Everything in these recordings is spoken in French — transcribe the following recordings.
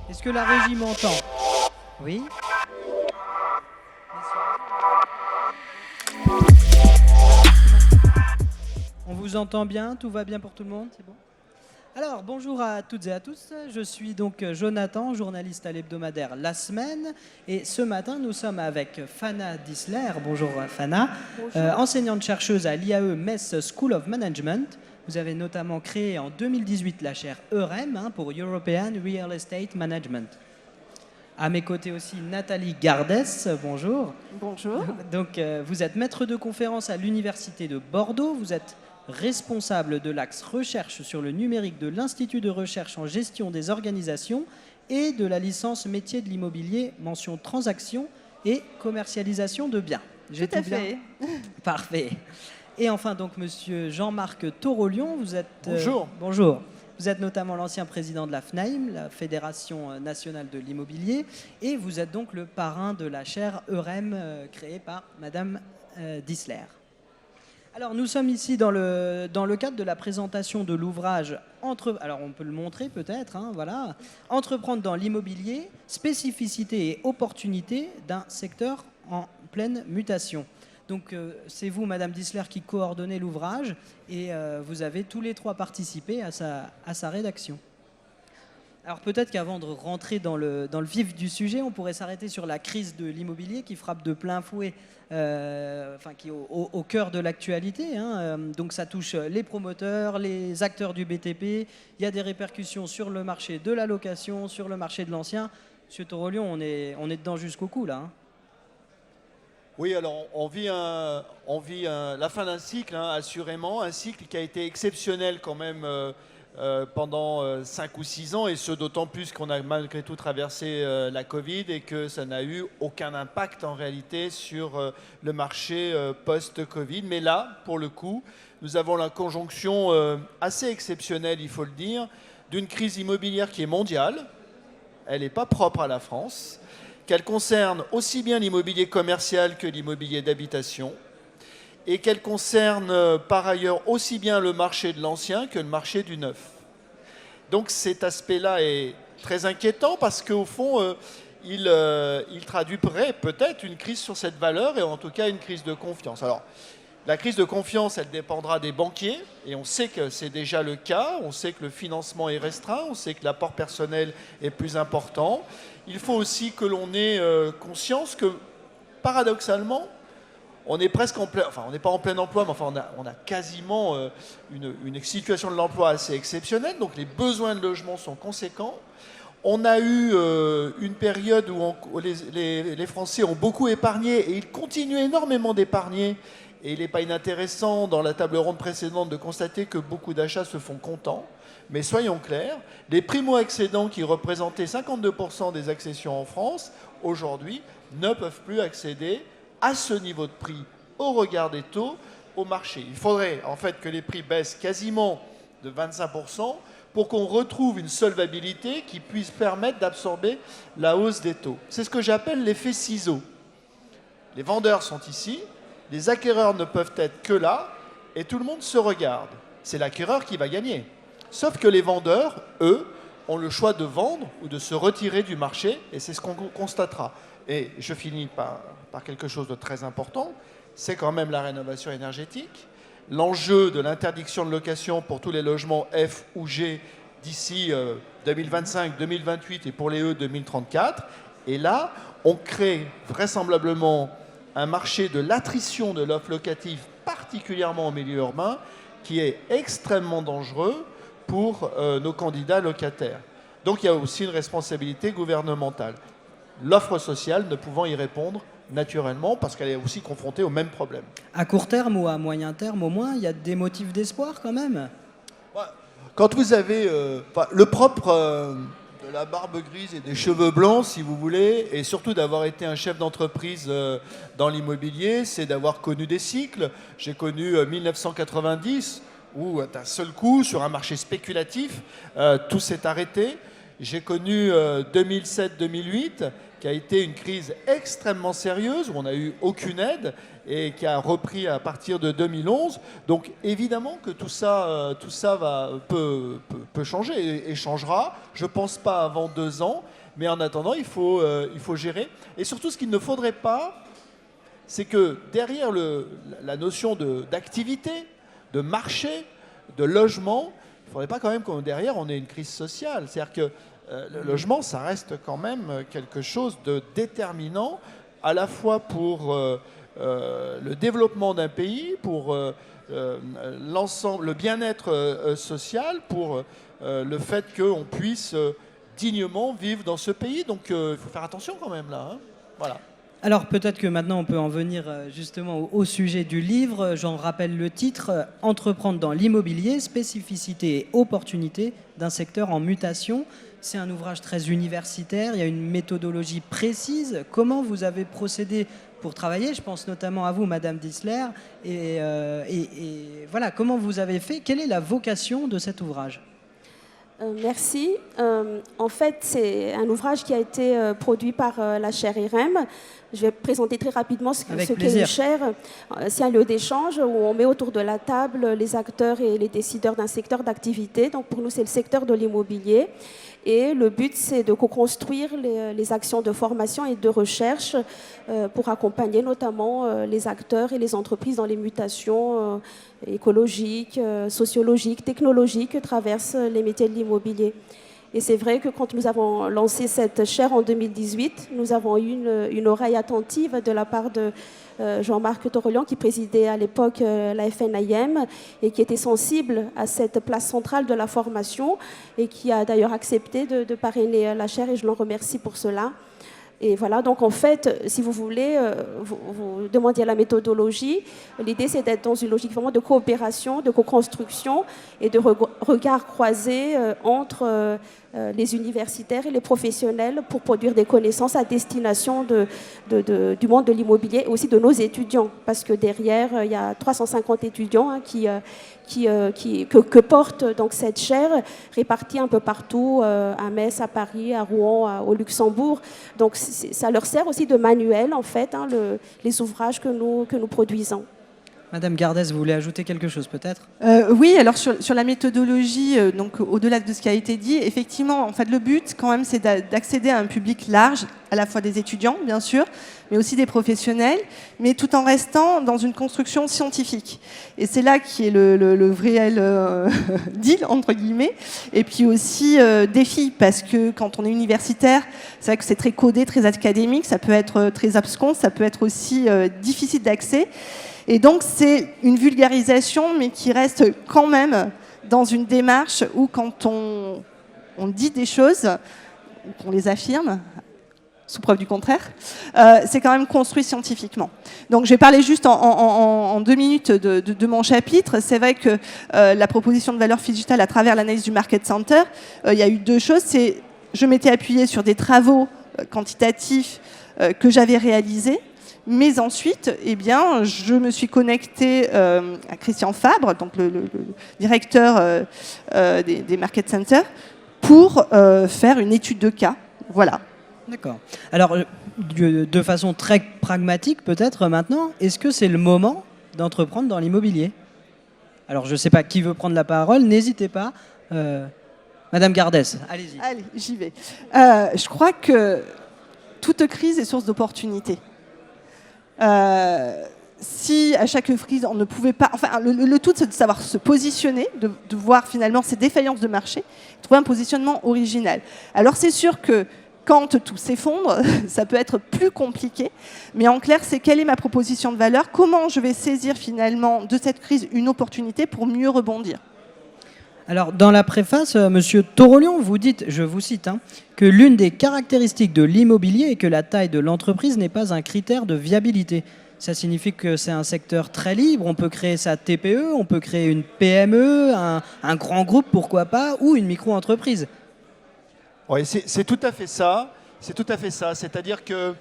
Est-ce que la régie m'entend? Oui. On vous entend bien? Tout va bien pour tout le monde? C'est bon? Alors, bonjour à toutes et à tous. Je suis donc Jonathan, journaliste à l'hebdomadaire La Semaine. Et ce matin, nous sommes avec Fana Disler. Bonjour Fana. Enseignante-chercheuse à l'IAE Metz School of Management. Vous avez notamment créé en 2018 la chaire EUREM pour European Real Estate Management. À mes côtés aussi, Nathalie Gardès. Bonjour. Bonjour. Donc, vous êtes maître de conférence à l'Université de Bordeaux. Vous êtes responsable de l'axe recherche sur le numérique de l'Institut de recherche en gestion des organisations et de la licence métier de l'immobilier, mention transaction et commercialisation de biens. J'ai tout fait. Parfait. Et enfin, donc, monsieur Jean-Marc Torolion, vous êtes... Bonjour. Bonjour. Vous êtes notamment l'ancien président de la FNAIM, la Fédération nationale de l'immobilier, et vous êtes donc le parrain de la chaire EUREM créée par madame Disler. Alors, nous sommes ici dans le cadre de la présentation de l'ouvrage alors on peut le montrer peut-être, voilà. Entreprendre dans l'immobilier, spécificités et opportunités d'un secteur en pleine mutation. Donc, c'est vous, madame Disler, qui coordonnez l'ouvrage et vous avez tous les trois participé à sa rédaction. Alors, peut-être qu'avant de rentrer dans le vif du sujet, on pourrait s'arrêter sur la crise de l'immobilier qui frappe de plein fouet, qui est au cœur de l'actualité. Donc, ça touche les promoteurs, les acteurs du BTP. Il y a des répercussions sur le marché de la location, sur le marché de l'ancien. Monsieur Torolion, on est dedans jusqu'au cou, là. Oui, alors on vit la fin d'un cycle, assurément, un cycle qui a été exceptionnel quand même pendant 5 ou 6 ans, et ce d'autant plus qu'on a malgré tout traversé la Covid et que ça n'a eu aucun impact en réalité sur le marché post-Covid. Mais là, pour le coup, nous avons la conjonction assez exceptionnelle, il faut le dire, d'une crise immobilière qui est mondiale. Elle n'est pas propre à la France, qu'elle concerne aussi bien l'immobilier commercial que l'immobilier d'habitation, et qu'elle concerne par ailleurs aussi bien le marché de l'ancien que le marché du neuf. Donc cet aspect-là est très inquiétant parce qu'au fond, il traduit peut-être une crise sur cette valeur et en tout cas une crise de confiance. Alors, la crise de confiance, elle dépendra des banquiers, et on sait que c'est déjà le cas, on sait que le financement est restreint, on sait que l'apport personnel est plus important. Il faut aussi que l'on ait conscience que, paradoxalement, on est presque en plein, on n'est pas en plein emploi, mais on a quasiment une situation de l'emploi assez exceptionnelle, donc les besoins de logement sont conséquents. On a eu une période où les Français ont beaucoup épargné, et ils continuent énormément d'épargner. Et il n'est pas inintéressant, dans la table ronde précédente, de constater que beaucoup d'achats se font comptant. Mais soyons clairs, les primo-accédants qui représentaient 52% des accessions en France, aujourd'hui, ne peuvent plus accéder à ce niveau de prix, au regard des taux, au marché. Il faudrait en fait que les prix baissent quasiment de 25% pour qu'on retrouve une solvabilité qui puisse permettre d'absorber la hausse des taux. C'est ce que j'appelle l'effet ciseau. Les vendeurs sont ici, les acquéreurs ne peuvent être que là, et tout le monde se regarde. C'est l'acquéreur qui va gagner. Sauf que les vendeurs, eux, ont le choix de vendre ou de se retirer du marché, et c'est ce qu'on constatera. Et je finis par quelque chose de très important, c'est quand même la rénovation énergétique. L'enjeu de l'interdiction de location pour tous les logements F ou G d'ici 2025, 2028 et pour les E 2034. Et là, on crée vraisemblablement un marché de l'attrition de l'offre locative, particulièrement au milieu urbain, qui est extrêmement dangereux pour nos candidats locataires. Donc il y a aussi une responsabilité gouvernementale. L'offre sociale ne pouvant y répondre naturellement parce qu'elle est aussi confrontée au même problème. À court terme ou à moyen terme, au moins, il y a des motifs d'espoir quand même. Quand vous avez le propre de la barbe grise et des cheveux blancs, si vous voulez, et surtout d'avoir été un chef d'entreprise dans l'immobilier, c'est d'avoir connu des cycles. J'ai connu 1990, où d'un seul coup, sur un marché spéculatif, tout s'est arrêté. J'ai connu 2007-2008, qui a été une crise extrêmement sérieuse, où on n'a eu aucune aide, et qui a repris à partir de 2011. Donc évidemment que tout ça peut changer et changera. Je ne pense pas avant 2 ans, Mais en attendant, il faut gérer. Et surtout, ce qu'il ne faudrait pas, c'est que derrière la notion d'activité, de marché, de logement, il ne faudrait pas quand même que derrière, on ait une crise sociale. C'est-à-dire que le logement, ça reste quand même quelque chose de déterminant, à la fois pour le développement d'un pays, pour le bien-être social, pour le fait qu'on puisse dignement vivre dans ce pays. Donc il faut faire attention quand même là. Hein. Voilà. Alors peut-être que maintenant on peut en venir justement au sujet du livre. J'en rappelle le titre, Entreprendre dans l'immobilier, spécificités et opportunités d'un secteur en mutation. C'est un ouvrage très universitaire, il y a une méthodologie précise. Comment vous avez procédé pour travailler? Je pense notamment à vous, Madame Dissler. Et voilà, comment vous avez fait? Quelle est la vocation de cet ouvrage? Merci. En fait, c'est un ouvrage qui a été produit par la chaire IREM. Je vais présenter très rapidement ce qu'est une chaire. C'est un lieu d'échange où on met autour de la table les acteurs et les décideurs d'un secteur d'activité. Donc pour nous, c'est le secteur de l'immobilier. Et le but, c'est de co-construire les actions de formation et de recherche pour accompagner notamment les acteurs et les entreprises dans les mutations écologiques, sociologiques, technologiques que traversent les métiers de l'immobilier. Et c'est vrai que quand nous avons lancé cette chaire en 2018, nous avons eu une oreille attentive de la part de Jean-Marc Torolian, qui présidait à l'époque la FNIM et qui était sensible à cette place centrale de la formation et qui a d'ailleurs accepté de parrainer la chaire, et je l'en remercie pour cela. Et voilà, donc en fait, si vous voulez, vous demandiez la méthodologie. L'idée, c'est d'être dans une logique vraiment de coopération, de co-construction et de regard croisé entre les universitaires et les professionnels pour produire des connaissances à destination du monde de l'immobilier et aussi de nos étudiants. Parce que derrière, il y a 350 étudiants hein, que porte donc cette chaire, répartie un peu partout, à Metz, à Paris, à Rouen, au Luxembourg. Donc ça leur sert aussi de manuel, en fait, hein, les ouvrages que nous produisons. Madame Gardès, vous voulez ajouter quelque chose peut-être? Oui, alors sur la méthodologie, donc au-delà de ce qui a été dit, effectivement, en fait, le but quand même, c'est d'accéder à un public large, à la fois des étudiants, bien sûr, mais aussi des professionnels, mais tout en restant dans une construction scientifique. Et c'est là qui est le vrai deal, entre guillemets, et puis aussi défi, parce que quand on est universitaire, c'est vrai que c'est très codé, très académique, ça peut être très abscon, ça peut être aussi difficile d'accès. Et donc, c'est une vulgarisation, mais qui reste quand même dans une démarche où, quand on dit des choses, qu'on les affirme, sous preuve du contraire, c'est quand même construit scientifiquement. Donc, je vais parler juste en 2 minutes de mon chapitre. C'est vrai que la proposition de valeur digitale à travers l'analyse du Market Center, il y a eu 2 choses. Je m'étais appuyée sur des travaux quantitatifs que j'avais réalisés. Mais ensuite, eh bien, je me suis connectée à Christian Fabre, donc le directeur des Market Centers, pour faire une étude de cas. Voilà. D'accord. Alors, de façon très pragmatique, peut-être maintenant, est-ce que c'est le moment d'entreprendre dans l'immobilier? Alors, je ne sais pas qui veut prendre la parole, n'hésitez pas. Madame Gardès, allez-y. Allez, j'y vais. Je crois que toute crise est source d'opportunités. Si à chaque crise on ne pouvait pas, enfin le tout c'est de savoir se positionner, de voir finalement ces défaillances de marché, trouver un positionnement original. Alors c'est sûr que quand tout s'effondre, ça peut être plus compliqué, mais en clair c'est quelle est ma proposition de valeur, comment je vais saisir finalement de cette crise une opportunité pour mieux rebondir. Alors, dans la préface, Monsieur Torolian, vous dites, je vous cite, hein, que l'une des caractéristiques de l'immobilier est que la taille de l'entreprise n'est pas un critère de viabilité. Ça signifie que c'est un secteur très libre, on peut créer sa TPE, on peut créer une PME, un grand groupe, pourquoi pas, ou une micro-entreprise. Oui, c'est tout à fait ça. C'est tout à fait ça. C'est-à-dire que,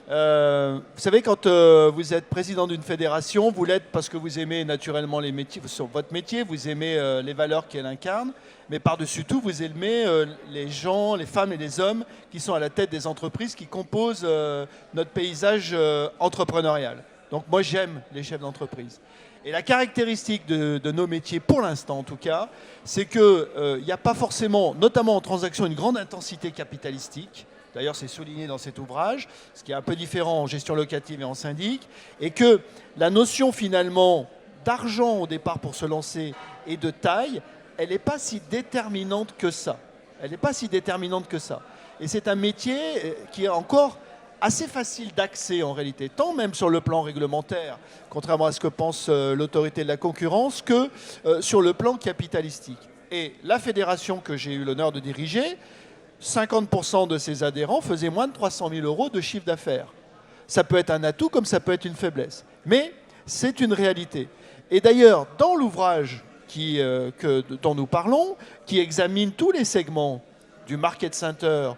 vous savez, quand vous êtes président d'une fédération, vous l'êtes parce que vous aimez naturellement les métiers, sur votre métier, vous aimez les valeurs qu'elle incarne, mais par-dessus tout, vous aimez les gens, les femmes et les hommes qui sont à la tête des entreprises qui composent notre paysage entrepreneurial. Donc moi, j'aime les chefs d'entreprise. Et la caractéristique de nos métiers, pour l'instant en tout cas, c'est qu'il n'y a pas forcément, notamment en transaction, une grande intensité capitalistique. d'ailleurs c'est souligné dans cet ouvrage, ce qui est un peu différent en gestion locative et en syndic, et que la notion finalement d'argent au départ pour se lancer et de taille, elle n'est pas si déterminante que ça. Elle n'est pas si déterminante que ça. Et c'est un métier qui est encore assez facile d'accès en réalité, tant même sur le plan réglementaire, contrairement à ce que pense l'autorité de la concurrence, que sur le plan capitalistique. Et la fédération que j'ai eu l'honneur de diriger, 50% de ses adhérents faisaient moins de 300 000 € de chiffre d'affaires. Ça peut être un atout comme ça peut être une faiblesse. Mais c'est une réalité. Et d'ailleurs, dans l'ouvrage dont nous parlons, qui examine tous les segments du market center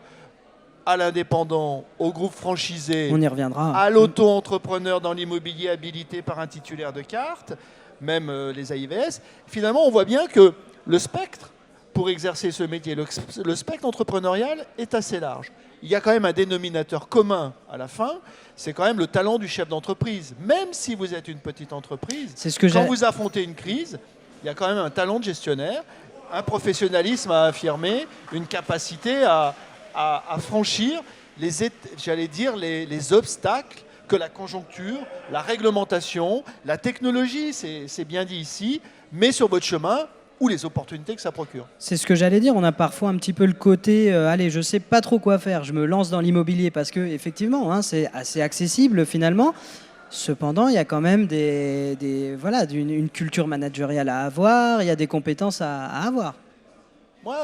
à l'indépendant, au groupe franchisé, on y reviendra, à l'auto-entrepreneur dans l'immobilier habilité par un titulaire de carte, même les AIVS, finalement on voit bien que le spectre pour exercer ce métier, le spectre entrepreneurial est assez large. Il y a quand même un dénominateur commun à la fin, c'est quand même le talent du chef d'entreprise. Même si vous êtes une petite entreprise, quand vous affrontez une crise, il y a quand même un talent de gestionnaire, un professionnalisme à affirmer, une capacité à franchir les obstacles que la conjoncture, la réglementation, la technologie, c'est bien dit ici, met sur votre chemin, ou les opportunités que ça procure. C'est ce que j'allais dire, on a parfois un petit peu le côté allez, je sais pas trop quoi faire, je me lance dans l'immobilier parce que effectivement, hein, c'est assez accessible finalement. Cependant, il y a quand même une culture managériale à avoir, il y a des compétences à avoir. Moi,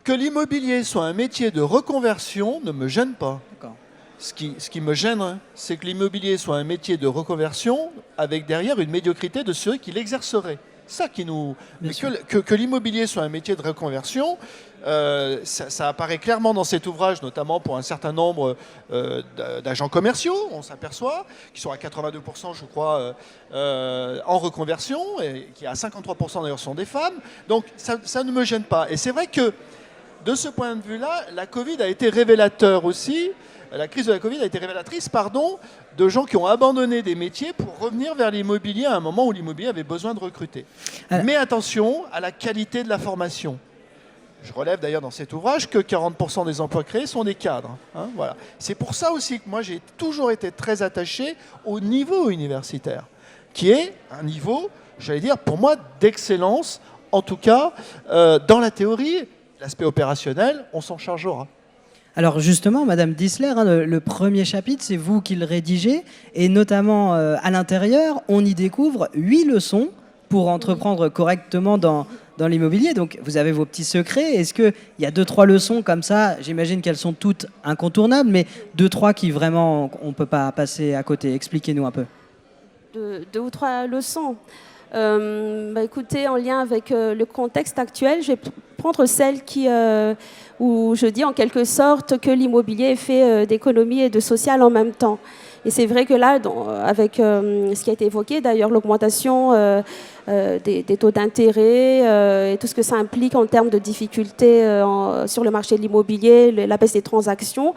que l'immobilier soit un métier de reconversion ne me gêne pas. Ce qui me gêne, c'est que l'immobilier soit un métier de reconversion avec derrière une médiocrité de ceux qui l'exerceraient. Ça qui nous... Que l'immobilier soit un métier de reconversion, ça apparaît clairement dans cet ouvrage, notamment pour un certain nombre d'agents commerciaux, on s'aperçoit, qui sont à 82%, je crois, en reconversion, et qui à 53% d'ailleurs sont des femmes. Donc ça ne me gêne pas. Et c'est vrai que, de ce point de vue-là, la Covid a été révélateur aussi. La crise de la Covid a été révélatrice, de gens qui ont abandonné des métiers pour revenir vers l'immobilier à un moment où l'immobilier avait besoin de recruter. Mais attention à la qualité de la formation. Je relève d'ailleurs dans cet ouvrage que 40% des emplois créés sont des cadres. Hein, voilà. C'est pour ça aussi que moi j'ai toujours été très attaché au niveau universitaire, qui est un niveau, j'allais dire, pour moi, d'excellence, en tout cas dans la théorie. L'aspect opérationnel, on s'en chargera. Alors justement, Madame Dissler, hein, le premier chapitre, c'est vous qui le rédigez, et notamment à l'intérieur, on y découvre 8 leçons pour entreprendre correctement dans l'immobilier. Donc vous avez vos petits secrets. Est-ce qu'il y a 2-3 leçons comme ça? J'imagine qu'elles sont toutes incontournables, mais 2-3 qui vraiment, on ne peut pas passer à côté. Expliquez-nous un peu. 2 ou 3 leçons. Écoutez, en lien avec le contexte actuel, je vais prendre celle où je dis en quelque sorte que l'immobilier est fait d'économie et de social en même temps. Et c'est vrai que là, avec ce qui a été évoqué, d'ailleurs l'augmentation des taux d'intérêt et tout ce que ça implique en termes de difficultés sur le marché de l'immobilier, la baisse des transactions,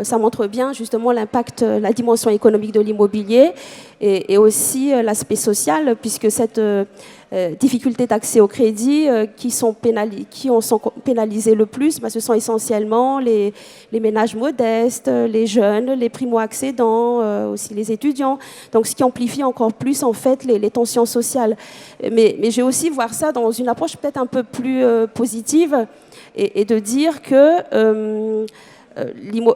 ça montre bien justement l'impact, la dimension économique de l'immobilier et aussi l'aspect social, puisque cette difficulté d'accès au crédit qui sont pénalisés le plus, ce sont essentiellement les ménages modestes, les jeunes, les primo-accédants, aussi les étudiants. Donc ce qui amplifie encore plus en fait les tensions sociales. Mais je vais aussi voir ça dans une approche peut-être un peu plus positive et de dire que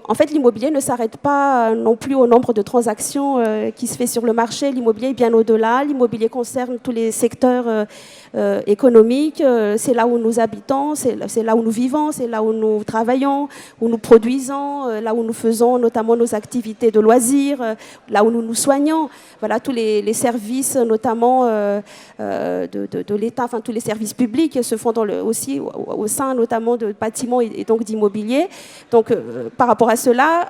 en fait, l'immobilier ne s'arrête pas non plus au nombre de transactions qui se fait sur le marché. L'immobilier est bien au-delà. L'immobilier concerne tous les secteurs économiques. C'est là où nous habitons, c'est là où nous vivons, c'est là où nous travaillons, où nous produisons, là où nous faisons notamment nos activités de loisirs, là où nous nous soignons. Voilà, tous les services, notamment de l'État, enfin tous les services publics se font aussi au sein notamment de bâtiments et donc d'immobilier. Donc, par rapport à cela,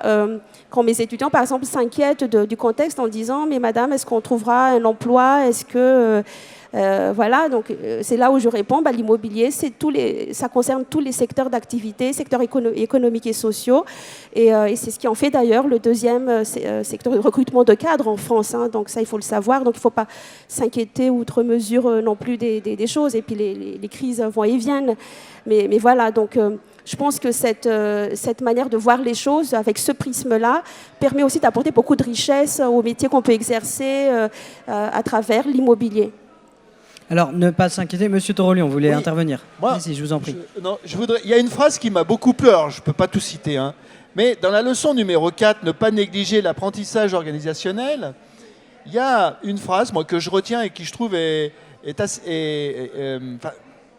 quand mes étudiants, par exemple, s'inquiètent du contexte en disant « Mais madame, est-ce qu'on trouvera un emploi? Est-ce que… voilà, donc c'est là où je réponds, l'immobilier, ça concerne tous les secteurs d'activité, secteurs économiques et sociaux, et c'est ce qui en fait d'ailleurs le deuxième secteur de recrutement de cadres en France, hein, donc ça il faut le savoir, donc il ne faut pas s'inquiéter outre mesure non plus des choses, et puis les crises vont et viennent, mais voilà, donc je pense que cette manière de voir les choses avec ce prisme-là permet aussi d'apporter beaucoup de richesse au métier qu'on peut exercer à travers l'immobilier. Alors, ne pas s'inquiéter, Monsieur Torolion, vous voulez intervenir? Moi, je vous en prie. Il y a une phrase qui m'a beaucoup plu, alors je ne peux pas tout citer, hein, mais dans la leçon numéro 4, ne pas négliger l'apprentissage organisationnel, il y a une phrase moi, que je retiens et qui, je trouve,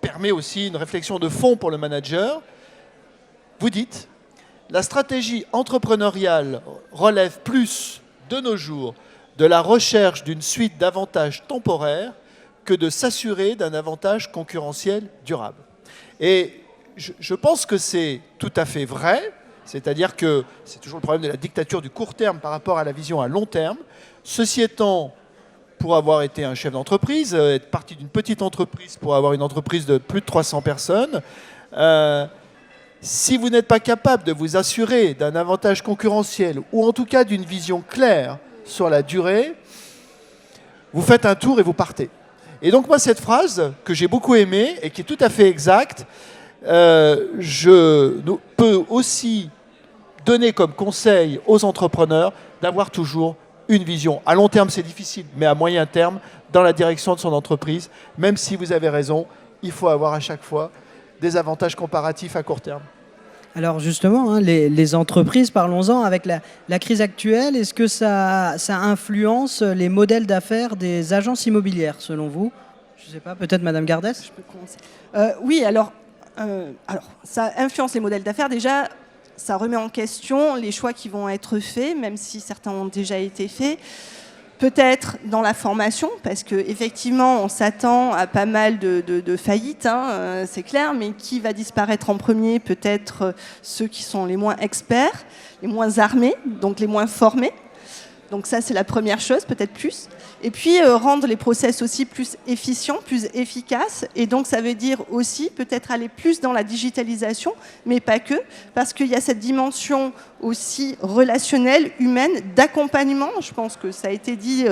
permet aussi une réflexion de fond pour le manager. Vous dites, la stratégie entrepreneuriale relève plus, de nos jours, de la recherche d'une suite d'avantages temporaires que de s'assurer d'un avantage concurrentiel durable. Et je pense que c'est tout à fait vrai, c'est-à-dire que c'est toujours le problème de la dictature du court terme par rapport à la vision à long terme. Ceci étant, pour avoir été un chef d'entreprise, être parti d'une petite entreprise pour avoir une entreprise de plus de 300 personnes, si vous n'êtes pas capable de vous assurer d'un avantage concurrentiel ou en tout cas d'une vision claire sur la durée, vous faites un tour et vous partez. Et donc moi, cette phrase que j'ai beaucoup aimée et qui est tout à fait exacte, je peux aussi donner comme conseil aux entrepreneurs d'avoir toujours une vision. À long terme, c'est difficile, mais à moyen terme, dans la direction de son entreprise, même si vous avez raison, il faut avoir à chaque fois des avantages comparatifs à court terme. Alors justement, hein, les entreprises, parlons-en, avec la crise actuelle, est-ce que ça influence les modèles d'affaires des agences immobilières, selon vous? Je ne sais pas, peut-être Madame Gardès? Je peux commencer. Oui, alors, ça influence les modèles d'affaires. Déjà, ça remet en question les choix qui vont être faits, même si certains ont déjà été faits. Peut-être dans la formation, parce qu'effectivement, on s'attend à pas mal de faillites, hein, c'est clair, mais qui va disparaître en premier? Peut-être ceux qui sont les moins experts, les moins armés, donc les moins formés. Donc ça, c'est la première chose, peut-être plus. Et puis, rendre les process aussi plus efficients, plus efficaces. Et donc, ça veut dire aussi peut-être aller plus dans la digitalisation, mais pas que, parce qu'il y a cette dimension aussi relationnelle, humaine, d'accompagnement. Je pense que ça a été dit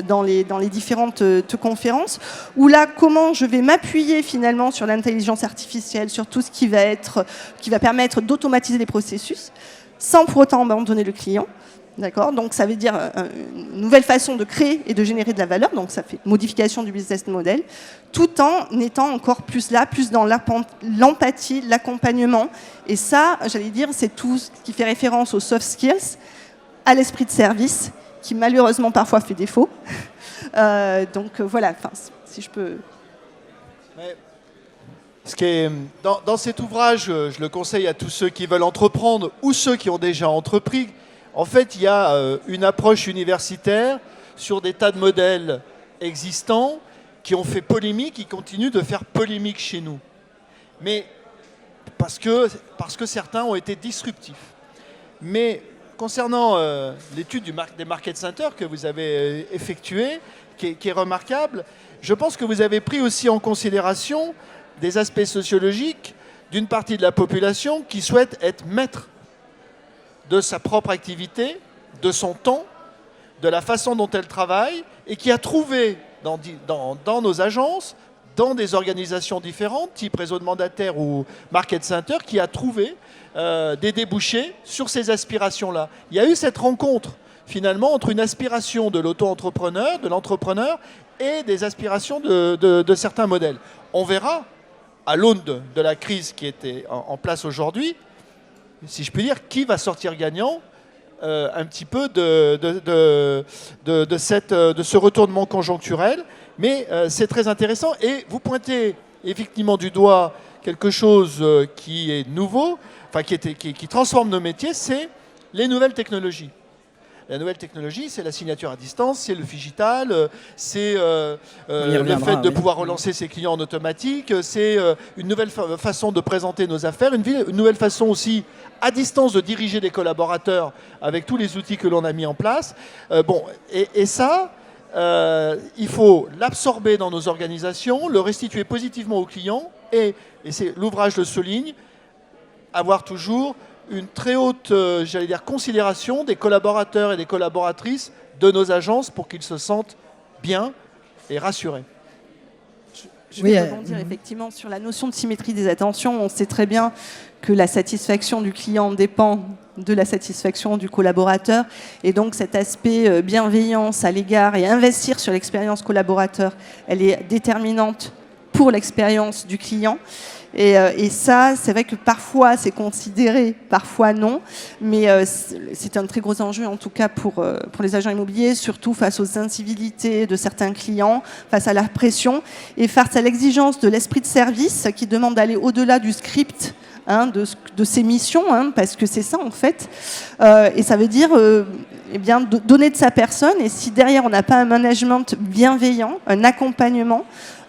dans les différentes conférences, où là, comment je vais m'appuyer finalement sur l'intelligence artificielle, sur tout ce qui va permettre d'automatiser les processus, sans pour autant abandonner le client. D'accord, donc ça veut dire une nouvelle façon de créer et de générer de la valeur, donc ça fait modification du business model, tout en étant encore plus là, plus dans l'empathie, l'accompagnement. Et ça, j'allais dire, c'est tout ce qui fait référence aux soft skills, à l'esprit de service, qui malheureusement parfois fait défaut. Donc voilà, si je peux... Mais ce qui est, dans cet ouvrage, je le conseille à tous ceux qui veulent entreprendre ou ceux qui ont déjà entrepris. En fait, il y a une approche universitaire sur des tas de modèles existants qui ont fait polémique, qui continuent de faire polémique chez nous. Mais parce que certains ont été disruptifs. Mais concernant l'étude des market centers que vous avez effectuée, qui est remarquable, je pense que vous avez pris aussi en considération des aspects sociologiques d'une partie de la population qui souhaite être maître de sa propre activité, de son temps, de la façon dont elle travaille, et qui a trouvé dans nos agences, dans des organisations différentes, type réseau de mandataires ou market center, qui a trouvé des débouchés sur ces aspirations-là. Il y a eu cette rencontre, finalement, entre une aspiration de l'auto-entrepreneur, de l'entrepreneur, et des aspirations de certains modèles. On verra, à l'aune de la crise qui était en place aujourd'hui, si je puis dire, qui va sortir gagnant un petit peu de ce retournement conjoncturel. Mais c'est très intéressant. Et vous pointez effectivement du doigt quelque chose qui est nouveau, enfin qui transforme nos métiers, c'est les nouvelles technologies. La nouvelle technologie, c'est la signature à distance, c'est le digital, c'est le fait de pouvoir relancer ses clients en automatique, c'est une nouvelle façon de présenter nos affaires, une nouvelle façon aussi à distance de diriger des collaborateurs avec tous les outils que l'on a mis en place. Et ça, il faut l'absorber dans nos organisations, le restituer positivement aux clients et l'ouvrage le souligne, avoir toujours une très haute, j'allais dire, considération des collaborateurs et des collaboratrices de nos agences pour qu'ils se sentent bien et rassurés. Je vais rebondir effectivement sur la notion de symétrie des attentions. On sait très bien que la satisfaction du client dépend de la satisfaction du collaborateur. Et donc cet aspect bienveillance à l'égard et investir sur l'expérience collaborateur, elle est déterminante pour l'expérience du client. Et ça, c'est vrai que parfois c'est considéré, parfois non, mais c'est un très gros enjeu en tout cas pour les agents immobiliers, surtout face aux incivilités de certains clients, face à la pression et face à l'exigence de l'esprit de service qui demande d'aller au-delà du script de ses missions, parce que c'est ça en fait, et ça veut dire donner de sa personne, et si derrière on n'a pas un management bienveillant, un accompagnement,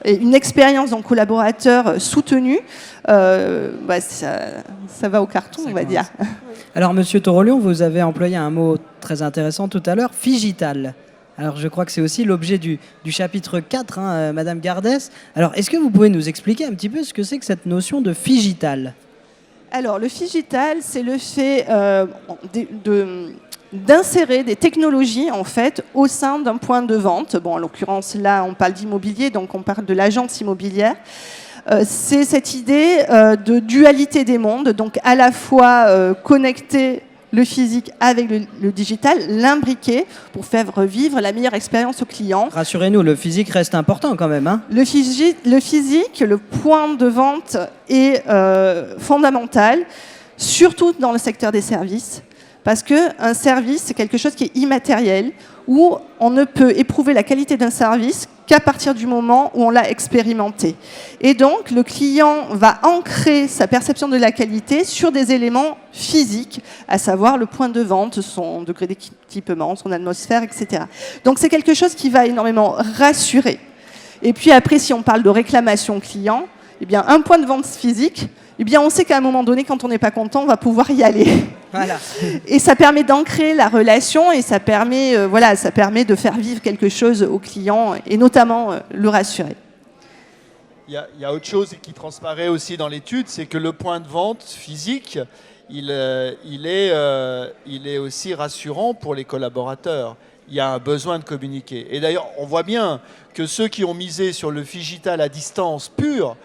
et une expérience en collaborateur soutenue, ça va au carton, on va dire. Alors, Monsieur Torolion, vous avez employé un mot très intéressant tout à l'heure, figital. Alors, je crois que c'est aussi l'objet du chapitre 4, Madame Gardès. Alors, est-ce que vous pouvez nous expliquer un petit peu ce que c'est que cette notion de figital ? Alors, le figital, c'est le fait d'insérer des technologies en fait au sein d'un point de vente. Bon, en l'occurrence, là, on parle d'immobilier, donc on parle de l'agence immobilière. C'est cette idée de dualité des mondes, donc à la fois connecter le physique avec le digital, l'imbriquer pour faire revivre la meilleure expérience au client. Rassurez-nous, le physique reste important quand même. Le physique, le point de vente est fondamental, surtout dans le secteur des services. Parce qu'un service, c'est quelque chose qui est immatériel, où on ne peut éprouver la qualité d'un service qu'à partir du moment où on l'a expérimenté. Et donc, le client va ancrer sa perception de la qualité sur des éléments physiques, à savoir le point de vente, son degré d'équipement, son atmosphère, etc. Donc, c'est quelque chose qui va énormément rassurer. Et puis après, si on parle de réclamation client, eh bien, un point de vente physique, eh bien, on sait qu'à un moment donné, quand on n'est pas content, on va pouvoir y aller. Voilà. Et ça permet d'ancrer la relation et ça permet de faire vivre quelque chose au client et notamment le rassurer. Il y a autre chose qui transparaît aussi dans l'étude, c'est que le point de vente physique, il est aussi rassurant pour les collaborateurs. Il y a un besoin de communiquer. Et d'ailleurs, on voit bien que ceux qui ont misé sur le figital à distance pur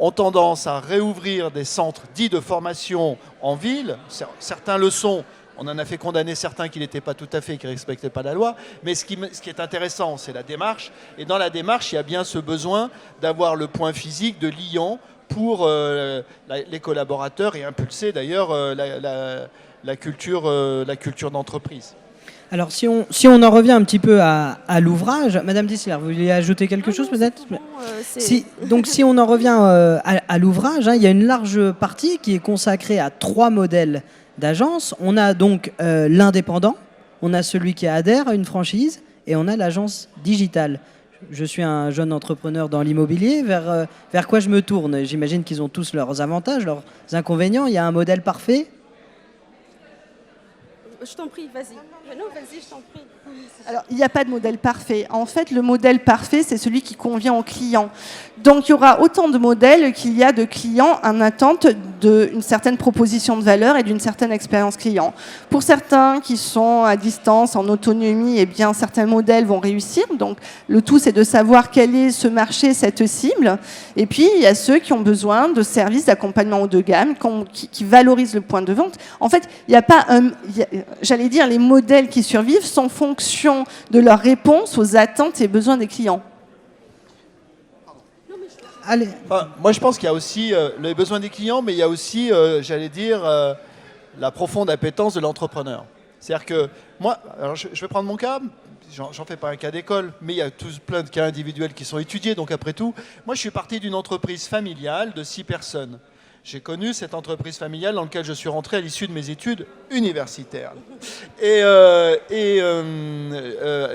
ont tendance à réouvrir des centres dits de formation en ville. Certains le sont. On en a fait condamner certains qui n'étaient pas tout à fait, qui ne respectaient pas la loi. Mais ce qui est intéressant, c'est la démarche. Et dans la démarche, il y a bien ce besoin d'avoir le point physique de liant pour les collaborateurs et impulser d'ailleurs la culture d'entreprise. Alors, si on en revient un petit peu à l'ouvrage, Madame Dissler, vous vouliez ajouter quelque chose peut-être ? Donc, si on en revient à l'ouvrage, il y a une large partie qui est consacrée à 3 modèles d'agence. On a donc l'indépendant, on a celui qui adhère à une franchise et on a l'agence digitale. Je suis un jeune entrepreneur dans l'immobilier. Vers quoi je me tourne ? J'imagine qu'ils ont tous leurs avantages, leurs inconvénients. Il y a un modèle parfait ? Je t'en prie, vas-y. Non, vas-y, je t'en prie. Alors, il n'y a pas de modèle parfait. En fait, le modèle parfait, c'est celui qui convient au client. Donc, il y aura autant de modèles qu'il y a de clients en attente d'une certaine proposition de valeur et d'une certaine expérience client. Pour certains qui sont à distance, en autonomie, eh bien, certains modèles vont réussir. Donc, le tout, c'est de savoir quel est ce marché, cette cible. Et puis, il y a ceux qui ont besoin de services d'accompagnement haut de gamme, qui valorisent le point de vente. En fait, il n'y a pas j'allais dire, les modèles qui survivent sont en fonction de leur réponse aux attentes et besoins des clients. Allez. Enfin, moi, je pense qu'il y a aussi les besoins des clients, mais il y a aussi, j'allais dire, la profonde appétence de l'entrepreneur. C'est-à-dire que moi, alors je vais prendre mon cas, j'en fais pas un cas d'école, mais il y a plein de cas individuels qui sont étudiés, donc après tout, moi, je suis parti d'une entreprise familiale de 6 personnes. J'ai connu cette entreprise familiale dans laquelle je suis rentré à l'issue de mes études universitaires. Et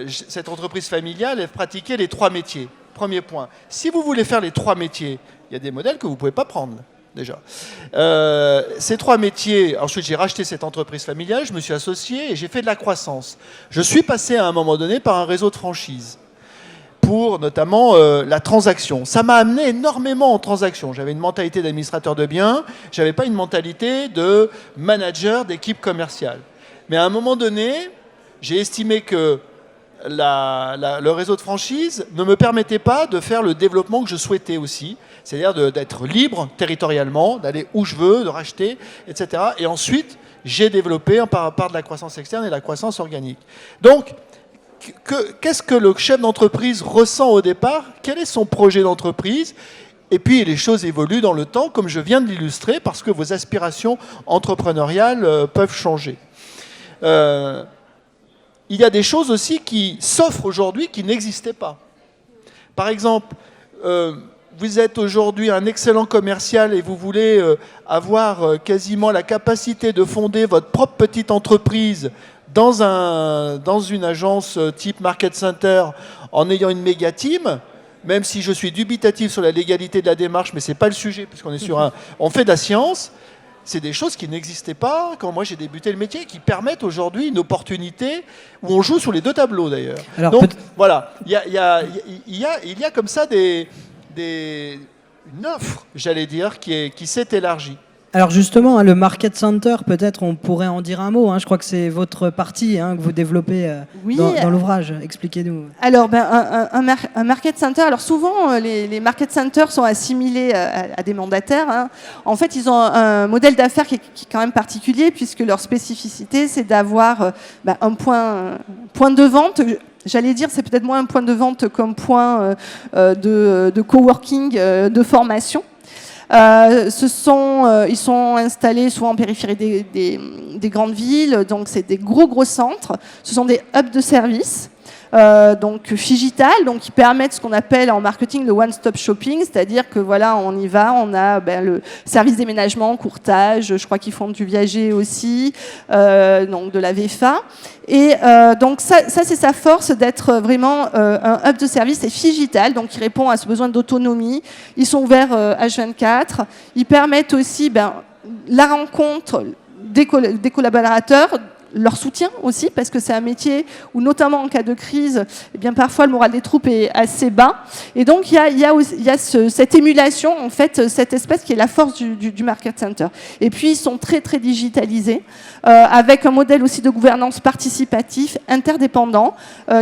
cette entreprise familiale, elle pratiquait les 3 métiers. Premier point. Si vous voulez faire les 3 métiers, il y a des modèles que vous ne pouvez pas prendre, déjà. Ces 3 métiers, ensuite j'ai racheté cette entreprise familiale, je me suis associé et j'ai fait de la croissance. Je suis passé à un moment donné par un réseau de franchise pour notamment la transaction. Ça m'a amené énormément en transaction. J'avais une mentalité d'administrateur de biens, je n'avais pas une mentalité de manager d'équipe commerciale. Mais à un moment donné, j'ai estimé que le réseau de franchise ne me permettait pas de faire le développement que je souhaitais aussi, c'est-à-dire d'être libre territorialement, d'aller où je veux, de racheter, etc. Et ensuite, j'ai développé par de la croissance externe et la croissance organique. Donc, qu'est-ce que le chef d'entreprise ressent au départ? Quel est son projet d'entreprise? Et puis, les choses évoluent dans le temps, comme je viens de l'illustrer, parce que vos aspirations entrepreneuriales peuvent changer. Il y a des choses aussi qui s'offrent aujourd'hui qui n'existaient pas. Par exemple, vous êtes aujourd'hui un excellent commercial et vous voulez avoir quasiment la capacité de fonder votre propre petite entreprise dans une agence type Market Center en ayant une méga team, même si je suis dubitatif sur la légalité de la démarche, mais ce n'est pas le sujet, puisqu'on est on fait de la science. C'est des choses qui n'existaient pas quand moi j'ai débuté le métier, qui permettent aujourd'hui une opportunité où on joue sur les deux tableaux d'ailleurs. Donc voilà, il y a comme ça une offre, j'allais dire, qui s'est élargie. Alors justement, le Market Center, peut-être on pourrait en dire un mot. Je crois que c'est votre partie que vous développez dans l'ouvrage. Expliquez-nous. Alors, un Market Center, alors souvent les Market Centers sont assimilés à des mandataires. En fait, ils ont un modèle d'affaires qui est quand même particulier, puisque leur spécificité, c'est d'avoir un point de vente. J'allais dire, c'est peut-être moins un point de vente comme point de coworking, de formation. Ils sont installés souvent en périphérie des grandes villes, donc c'est des gros centres. Ce sont des hubs de services, donc Figital, donc qui permettent ce qu'on appelle en marketing le one-stop shopping, c'est-à-dire que voilà, on y va, on a le service déménagement, courtage, je crois qu'ils font du viager aussi, donc de la VFA. Et donc ça c'est sa force d'être vraiment un hub de service, c'est Figital, donc qui répond à ce besoin d'autonomie. Ils sont ouverts H24, ils permettent aussi la rencontre des collaborateurs, leur soutien aussi, parce que c'est un métier où, notamment en cas de crise, parfois le moral des troupes est assez bas. Et donc, il y a cette émulation, en fait, cette espèce qui est la force du Market Center. Et puis, ils sont très digitalisés, avec un modèle aussi de gouvernance participatif, interdépendant,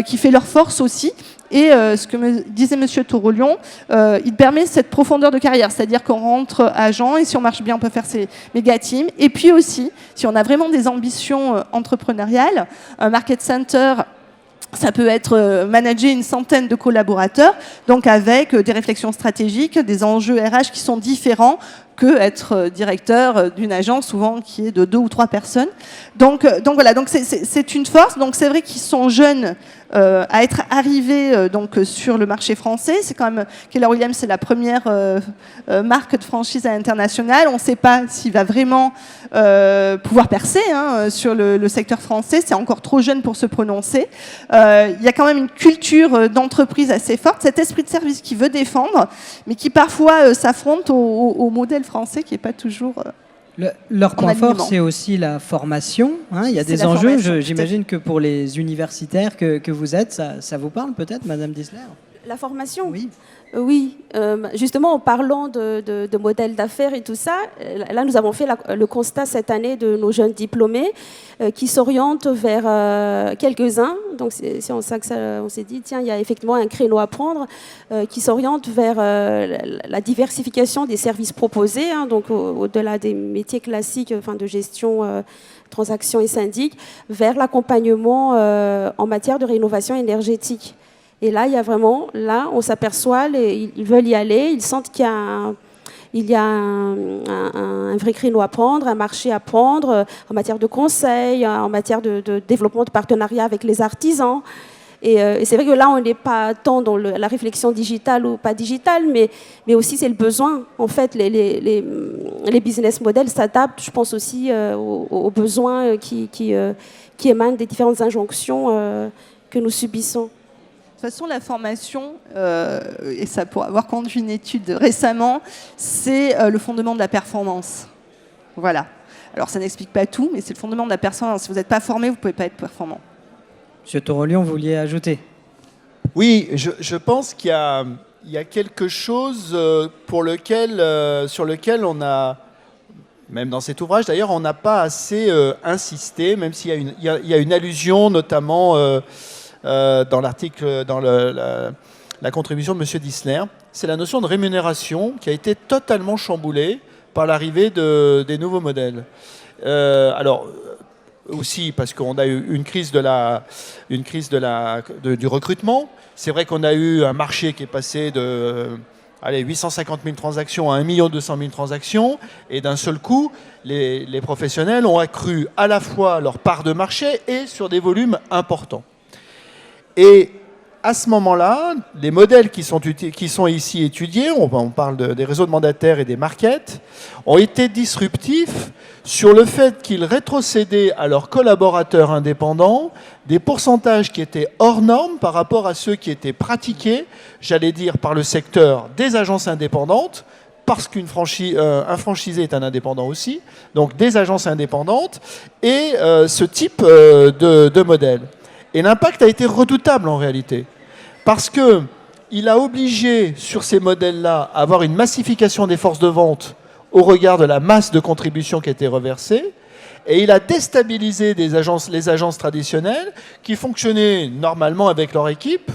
qui fait leur force aussi. Et ce que me disait M. Torolion, il permet cette profondeur de carrière, c'est-à-dire qu'on rentre agent et si on marche bien, on peut faire ses méga teams. Et puis aussi, si on a vraiment des ambitions entrepreneuriales, un Market Center, ça peut être manager une centaine de collaborateurs, donc avec des réflexions stratégiques, des enjeux RH qui sont différents que être directeur d'une agence, souvent qui est de 2 ou 3 personnes. Donc voilà, donc c'est une force. Donc c'est vrai qu'ils sont jeunes à être arrivés sur le marché français. C'est quand même Keller Williams, c'est la première marque de franchise à l'international. On ne sait pas s'il va vraiment pouvoir percer sur le secteur français. C'est encore trop jeune pour se prononcer. Il y a quand même une culture d'entreprise assez forte, cet esprit de service qui veut défendre, mais qui parfois s'affronte au modèle français qui n'est pas toujours... Leur point fort, c'est aussi la formation. Il y a des enjeux. J'imagine que pour les universitaires que vous êtes, ça vous parle peut-être, Madame Disler? La formation? Oui. Oui, justement en parlant de modèles d'affaires et tout ça, là nous avons fait le constat cette année de nos jeunes diplômés qui s'orientent vers quelques-uns, donc c'est en ça qu'on s'est dit, tiens, il y a effectivement un créneau à prendre, qui s'orientent vers la diversification des services proposés, donc au-delà des métiers classiques de gestion, transactions et syndic, vers l'accompagnement en matière de rénovation énergétique. Et là, il y a vraiment, on s'aperçoit, ils veulent y aller, ils sentent qu'il y a un vrai créneau à prendre, un marché à prendre en matière de conseil, en matière de développement de partenariat avec les artisans. Et c'est vrai que là, on n'est pas tant dans la réflexion digitale ou pas digitale, mais aussi c'est le besoin. En fait, les business models s'adaptent, je pense aussi, aux besoins qui émanent des différentes injonctions que nous subissons. De toute façon, la formation, et ça pour avoir conduit une étude récemment, c'est le fondement de la performance. Voilà. Alors, ça n'explique pas tout, mais c'est le fondement de la performance. Si vous n'êtes pas formé, vous ne pouvez pas être performant. Monsieur Torolion, vous vouliez ajouter? Oui, je pense qu'il y a quelque chose sur lequel on a, même dans cet ouvrage d'ailleurs, on n'a pas assez insisté, même s'il y a une allusion notamment dans l'article, dans la contribution de M. Dissler. C'est la notion de rémunération qui a été totalement chamboulée par l'arrivée des nouveaux modèles. Alors, aussi parce qu'on a eu une crise du recrutement. C'est vrai qu'on a eu un marché qui est passé de 850 000 transactions à 1 200 000 transactions, et d'un seul coup, les professionnels ont accru à la fois leur part de marché et sur des volumes importants. Et à ce moment-là, les modèles qui sont ici étudiés, on parle des réseaux de mandataires et des markets, ont été disruptifs sur le fait qu'ils rétrocédaient à leurs collaborateurs indépendants des pourcentages qui étaient hors normes par rapport à ceux qui étaient pratiqués, j'allais dire, par le secteur des agences indépendantes, parce qu'un franchisé est un indépendant aussi, donc des agences indépendantes, et ce type de modèle. Et l'impact a été redoutable en réalité, parce qu'il a obligé sur ces modèles-là à avoir une massification des forces de vente au regard de la masse de contributions qui a été reversée, et il a déstabilisé les agences traditionnelles qui fonctionnaient normalement avec leur équipe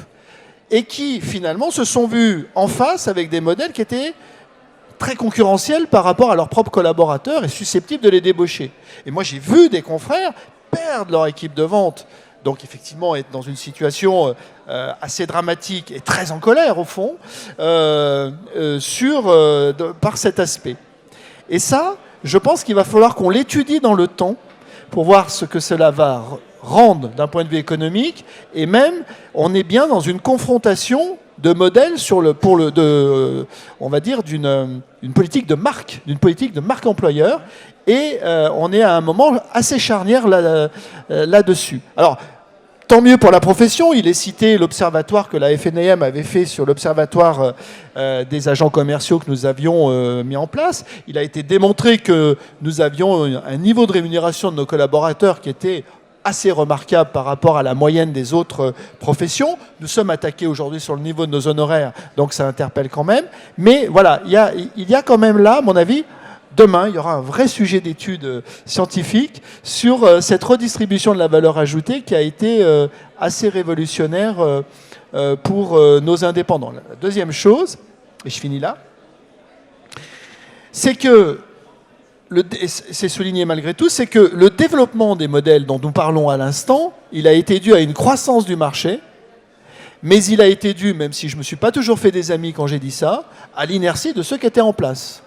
et qui finalement se sont vues en face avec des modèles qui étaient très concurrentiels par rapport à leurs propres collaborateurs et susceptibles de les débaucher. Et moi j'ai vu des confrères perdre leur équipe de vente, donc effectivement être dans une situation assez dramatique et très en colère au fond par cet aspect. Et ça, je pense qu'il va falloir qu'on l'étudie dans le temps pour voir ce que cela va rendre d'un point de vue économique, et même on est bien dans une confrontation de modèles on va dire d'une politique de marque, employeur, et on est à un moment assez charnière là-dessus. Alors, tant mieux pour la profession. Il est cité l'observatoire que la FNAM avait fait sur l'observatoire des agents commerciaux que nous avions mis en place. Il a été démontré que nous avions un niveau de rémunération de nos collaborateurs qui était assez remarquable par rapport à la moyenne des autres professions. Nous sommes attaqués aujourd'hui sur le niveau de nos honoraires, donc ça interpelle quand même. Mais voilà, il y a quand même là, à mon avis, demain, il y aura un vrai sujet d'étude scientifique sur cette redistribution de la valeur ajoutée qui a été assez révolutionnaire pour nos indépendants. La deuxième chose, et je finis là, c'est que, c'est souligné malgré tout, c'est que le développement des modèles dont nous parlons à l'instant, il a été dû à une croissance du marché, mais il a été dû, même si je ne me suis pas toujours fait des amis quand j'ai dit ça, à l'inertie de ceux qui étaient en place.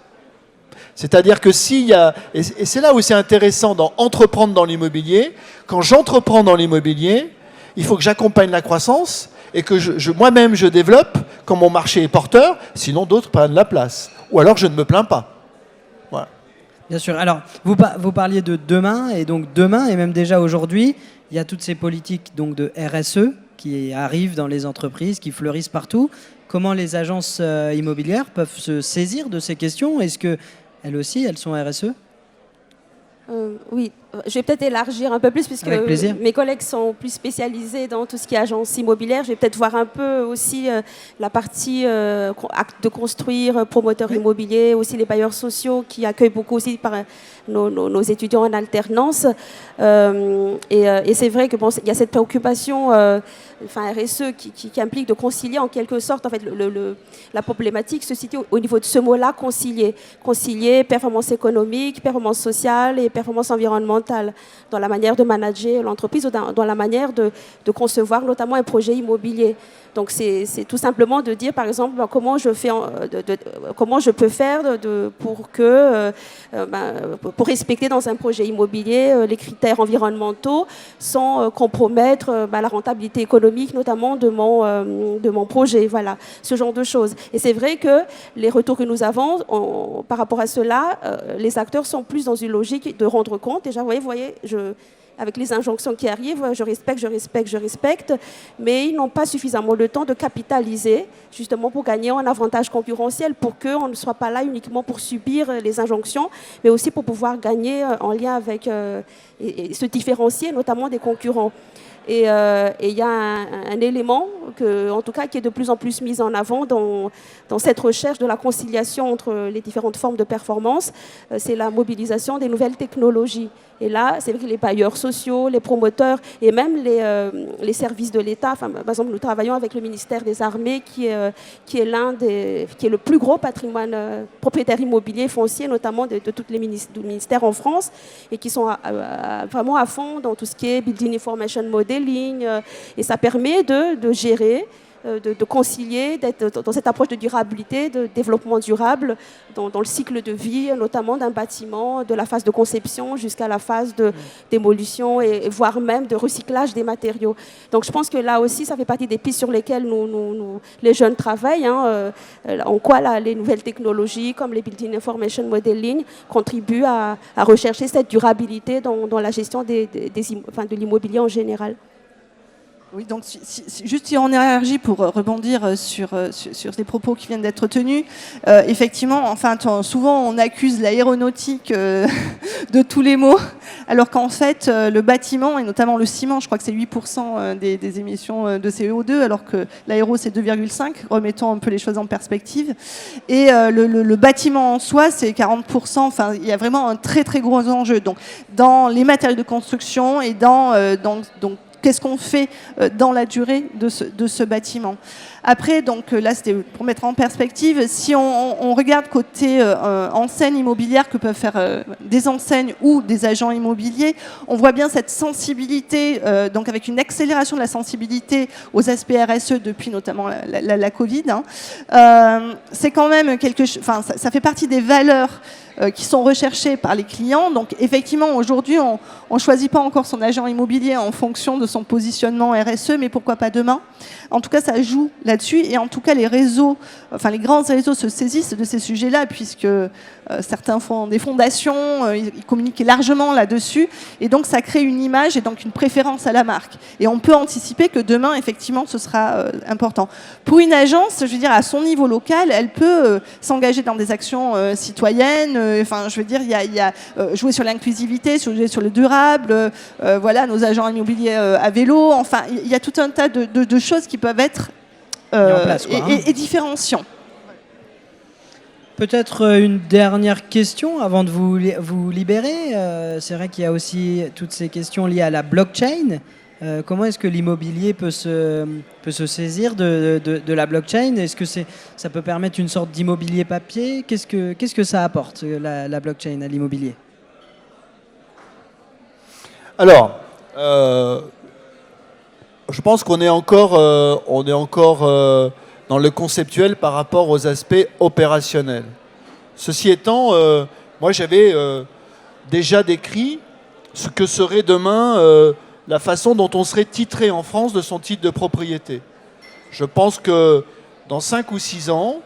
C'est-à-dire que et c'est là où c'est intéressant d'entreprendre dans l'immobilier, quand j'entreprends dans l'immobilier, il faut que j'accompagne la croissance et que moi-même je développe quand mon marché est porteur, sinon d'autres prennent la place. Ou alors je ne me plains pas. Voilà. Bien sûr. Alors, vous parliez de demain, et donc demain, et même déjà aujourd'hui, il y a toutes ces politiques donc, de RSE qui arrivent dans les entreprises, qui fleurissent partout. Comment les agences immobilières peuvent se saisir de ces questions ? Est-ce que elles aussi, elles sont RSE ? Oui, je vais peut-être élargir un peu plus puisque mes collègues sont plus spécialisés dans tout ce qui est agence immobilière. Je vais peut-être voir un peu aussi la partie acte de construire, promoteurs immobiliers, aussi les bailleurs sociaux qui accueillent beaucoup aussi par nos étudiants en alternance. Et c'est vrai que bon, y a cette préoccupation RSE qui implique de concilier en quelque sorte en fait, la problématique se situe au niveau de ce mot-là, concilier performance économique, performance sociale et performance environnementale dans la manière de manager l'entreprise ou dans la manière de concevoir notamment un projet immobilier. Donc c'est tout simplement de dire par exemple comment je peux faire pour respecter dans un projet immobilier les critères environnementaux sans compromettre la rentabilité économique notamment de mon projet, voilà, ce genre de choses. Et c'est vrai que les retours que nous avons par rapport à cela, les acteurs sont plus dans une logique de rendre compte. Déjà, vous voyez, avec les injonctions qui arrivent, je respecte, mais ils n'ont pas suffisamment le temps de capitaliser justement pour gagner un avantage concurrentiel, pour qu'on ne soit pas là uniquement pour subir les injonctions, mais aussi pour pouvoir gagner en lien avec et se différencier notamment des concurrents. Et il y a un élément en tout cas, qui est de plus en plus mis en avant dans cette recherche de la conciliation entre les différentes formes de performance, c'est la mobilisation des nouvelles technologies. Et là, c'est vrai que les bailleurs sociaux, les promoteurs et même les services de l'État. Enfin, par exemple, nous travaillons avec le ministère des Armées qui est le plus gros patrimoine propriétaire immobilier foncier, notamment de tous les ministères en France, et qui sont vraiment à fond dans tout ce qui est Building Information Modeling. Et ça permet de gérer, de concilier, d'être dans cette approche de durabilité, de développement durable, dans le cycle de vie, notamment d'un bâtiment, de la phase de conception jusqu'à la phase de démolition et voire même de recyclage des matériaux. Donc je pense que là aussi, ça fait partie des pistes sur lesquelles les jeunes travaillent, en quoi les nouvelles technologies comme les Building Information Modeling contribuent à rechercher cette durabilité dans la gestion de l'immobilier en général. Oui, donc juste si on élargit pour rebondir sur les propos qui viennent d'être tenus, effectivement, enfin, souvent on accuse l'aéronautique de tous les maux, alors qu'en fait le bâtiment, et notamment le ciment, je crois que c'est 8% des émissions de CO2, alors que l'aéro c'est 2,5%, remettons un peu les choses en perspective. Et le bâtiment en soi, c'est 40%, enfin, il y a vraiment un très très gros enjeu. Donc, dans les matériaux de construction et donc qu'est-ce qu'on fait dans la durée de ce bâtiment. Après, donc là, c'était pour mettre en perspective, si on regarde côté enseignes immobilières que peuvent faire des enseignes ou des agents immobiliers, on voit bien cette sensibilité, donc avec une accélération de la sensibilité aux aspects RSE depuis notamment la Covid. C'est quand même quelque chose, enfin, ça fait partie des valeurs qui sont recherchées par les clients. Donc effectivement, aujourd'hui, on ne choisit pas encore son agent immobilier en fonction de son positionnement RSE, mais pourquoi pas demain? En tout cas, ça joue là-dessus. Et en tout cas, les grands réseaux se saisissent de ces sujets-là, puisque certains font des fondations, ils communiquent largement là-dessus. Et donc, ça crée une image et donc une préférence à la marque. Et on peut anticiper que demain, effectivement, ce sera important. Pour une agence, je veux dire, à son niveau local, elle peut s'engager dans des actions citoyennes. Enfin, je veux dire, il y a jouer sur l'inclusivité, jouer sur le durable. Voilà, nos agents immobiliers à vélo. Enfin, il y a tout un tas de choses qui peuvent être et différenciants. Peut-être une dernière question avant de vous libérer. C'est vrai qu'il y a aussi toutes ces questions liées à la blockchain. Comment est-ce que l'immobilier peut se saisir de la blockchain? Est-ce que ça peut permettre une sorte d'immobilier papier? Qu'est-ce que ça apporte, la blockchain, à l'immobilier? Alors, je pense qu'on est encore dans le conceptuel par rapport aux aspects opérationnels. Ceci étant, moi j'avais déjà décrit ce que serait demain la façon dont on serait titré en France de son titre de propriété. Je pense que dans 5 ou 6 ans,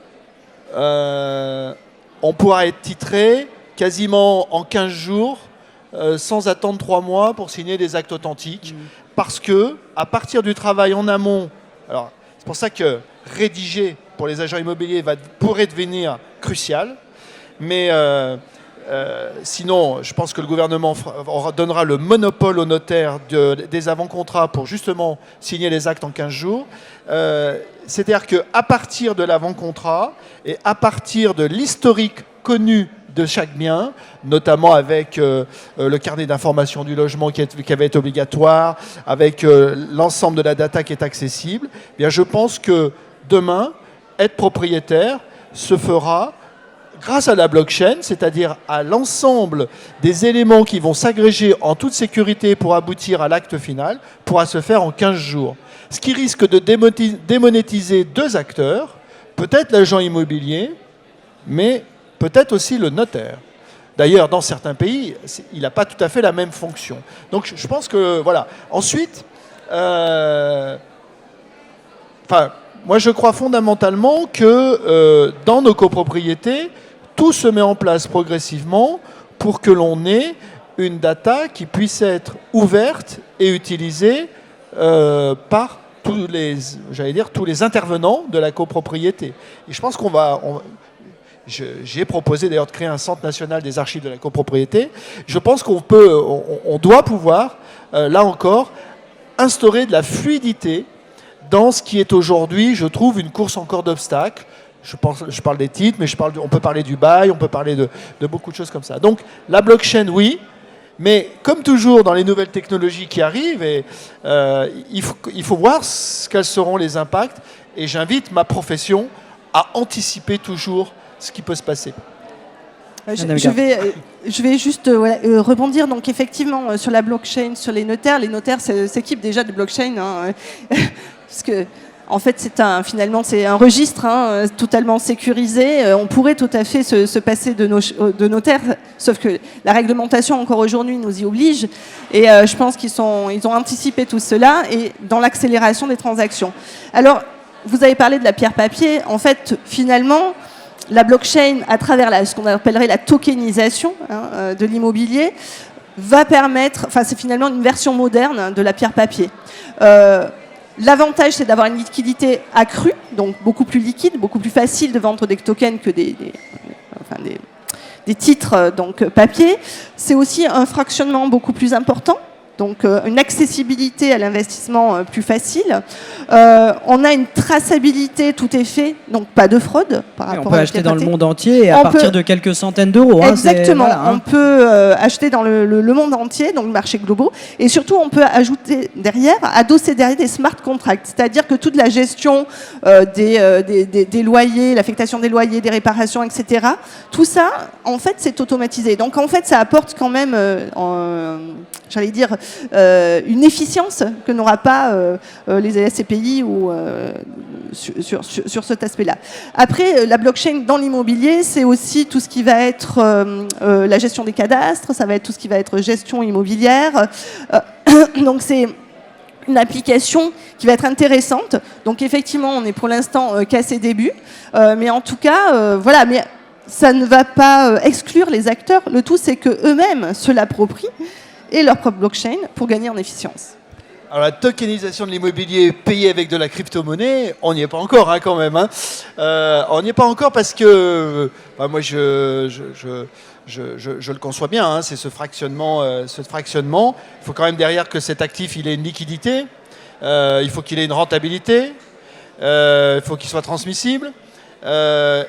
on pourra être titré quasiment en 15 jours, sans attendre 3 mois pour signer des actes authentiques. Parce que, à partir du travail en amont, alors c'est pour ça que rédiger pour les agents immobiliers pourrait devenir crucial, mais sinon, je pense que le gouvernement donnera le monopole aux notaires des avant-contrats pour justement signer les actes en 15 jours. C'est-à-dire qu'à partir de l'avant-contrat et à partir de l'historique connu de chaque bien, notamment avec le carnet d'information du logement qui avait été obligatoire, avec l'ensemble de la data qui est accessible, eh bien je pense que demain, être propriétaire se fera grâce à la blockchain, c'est-à-dire à l'ensemble des éléments qui vont s'agréger en toute sécurité pour aboutir à l'acte final, pourra se faire en 15 jours. Ce qui risque de démonétiser 2 acteurs, peut-être l'agent immobilier, mais peut-être aussi le notaire. D'ailleurs, dans certains pays, il n'a pas tout à fait la même fonction. Donc je pense que, voilà. Ensuite, moi je crois fondamentalement que dans nos copropriétés, tout se met en place progressivement pour que l'on ait une data qui puisse être ouverte et utilisée par tous les intervenants de la copropriété. Et je pense qu'on va... J'ai proposé d'ailleurs de créer un centre national des archives de la copropriété. Je pense qu'on doit pouvoir, là encore, instaurer de la fluidité dans ce qui est aujourd'hui, je trouve, une course encore d'obstacles. Je parle des titres, mais on peut parler du bail, on peut parler de beaucoup de choses comme ça. Donc la blockchain, oui, Mais comme toujours dans les nouvelles technologies qui arrivent, il faut voir quels seront les impacts. Et j'invite ma profession à anticiper toujours ce qui peut se passer. Je vais juste rebondir. Donc effectivement, sur la blockchain, sur les notaires s'équipent déjà de blockchain. Hein, parce que, en fait, finalement, c'est un registre totalement sécurisé. On pourrait tout à fait se passer de notaires, sauf que la réglementation, encore aujourd'hui, nous y oblige. Et je pense qu'ils ont anticipé tout cela et dans l'accélération des transactions. Alors, vous avez parlé de la pierre papier. En fait, finalement, la blockchain, à travers ce qu'on appellerait la tokenisation de l'immobilier, va permettre, c'est finalement une version moderne de la pierre papier. L'avantage, c'est d'avoir une liquidité accrue, donc beaucoup plus liquide, beaucoup plus facile de vendre des tokens que des titres papier. C'est aussi un fractionnement beaucoup plus important. Donc une accessibilité à l'investissement plus facile. On a une traçabilité, tout est fait, donc pas de fraude par rapport à. On peut acheter dans le monde entier et à partir de quelques centaines d'euros. Exactement, on peut acheter dans le monde entier, donc le marché global. Et surtout, on peut ajouter adosser derrière des smart contracts, c'est-à-dire que toute la gestion des loyers, l'affectation des loyers, des réparations, etc., tout ça, en fait, c'est automatisé. Donc en fait, ça apporte quand même, j'allais dire, une efficience que n'aura pas les SCPI ou sur cet aspect-là. Après, la blockchain dans l'immobilier, c'est aussi tout ce qui va être la gestion des cadastres, ça va être tout ce qui va être gestion immobilière. Donc c'est une application qui va être intéressante. Donc effectivement, on est pour l'instant qu'à ses débuts, mais en tout cas, voilà. Mais ça ne va pas exclure les acteurs. Le tout, c'est qu'eux-mêmes se l'approprient et leur propre blockchain pour gagner en efficience. Alors la tokenisation de l'immobilier payé avec de la crypto-monnaie, on n'y est pas encore quand même. On n'y est pas encore parce que moi je le conçois bien, c'est ce fractionnement. Il faut quand même derrière que cet actif il ait une liquidité, il faut qu'il ait une rentabilité, il faut qu'il soit transmissible.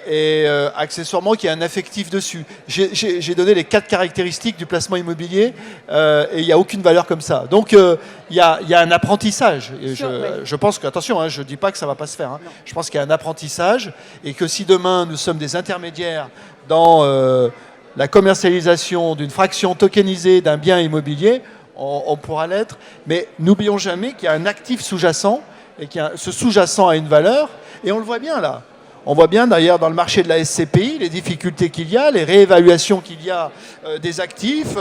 Et accessoirement qu'il y ait un affectif dessus. J'ai donné les 4 caractéristiques du placement immobilier et il n'y a aucune valeur comme ça. Donc il y a un apprentissage. Et je pense que, attention, je ne dis pas que ça ne va pas se faire. Je pense qu'il y a un apprentissage et que si demain nous sommes des intermédiaires dans la commercialisation d'une fraction tokenisée d'un bien immobilier, on pourra l'être. Mais n'oublions jamais qu'il y a un actif sous-jacent et que ce sous-jacent a une valeur et on le voit bien là. On voit bien d'ailleurs dans le marché de la SCPI les difficultés qu'il y a, les réévaluations qu'il y a des actifs,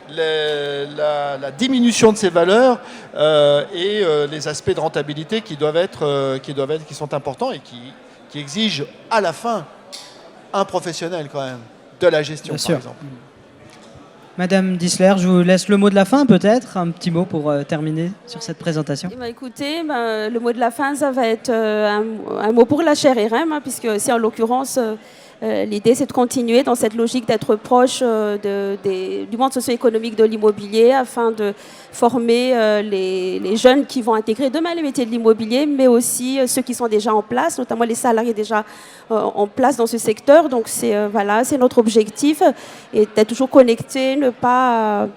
la diminution de ces valeurs et les aspects de rentabilité qui sont importants et qui exigent à la fin un professionnel quand même de la gestion, bien par sûr. exemple. Madame Dissler, je vous laisse le mot de la fin peut-être, un petit mot pour terminer sur cette présentation. Écoutez, le mot de la fin, ça va être un mot pour la chaire IREM, puisque c'est en l'occurrence, l'idée c'est de continuer dans cette logique d'être proche du monde socio-économique de l'immobilier afin de former les jeunes qui vont intégrer demain les métiers de l'immobilier, mais aussi ceux qui sont déjà en place, notamment les salariés déjà en place dans ce secteur. Donc c'est notre objectif, et d'être toujours connecté, ne pas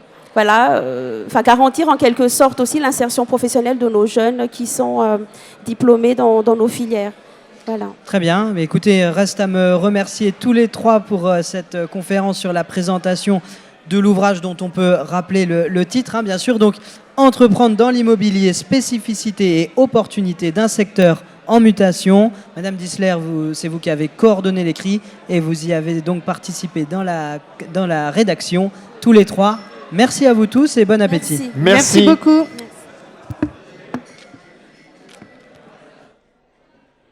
garantir en quelque sorte aussi l'insertion professionnelle de nos jeunes qui sont diplômés dans nos filières. Voilà. Très bien. Mais écoutez, reste à me remercier tous les 3 pour cette conférence sur la présentation de l'ouvrage dont on peut rappeler le titre, bien sûr. Donc, entreprendre dans l'immobilier, spécificité et opportunités d'un secteur en mutation. Madame Dissler, c'est vous qui avez coordonné l'écrit et vous y avez donc participé dans la rédaction, tous les 3. Merci à vous tous et bon appétit. Merci beaucoup.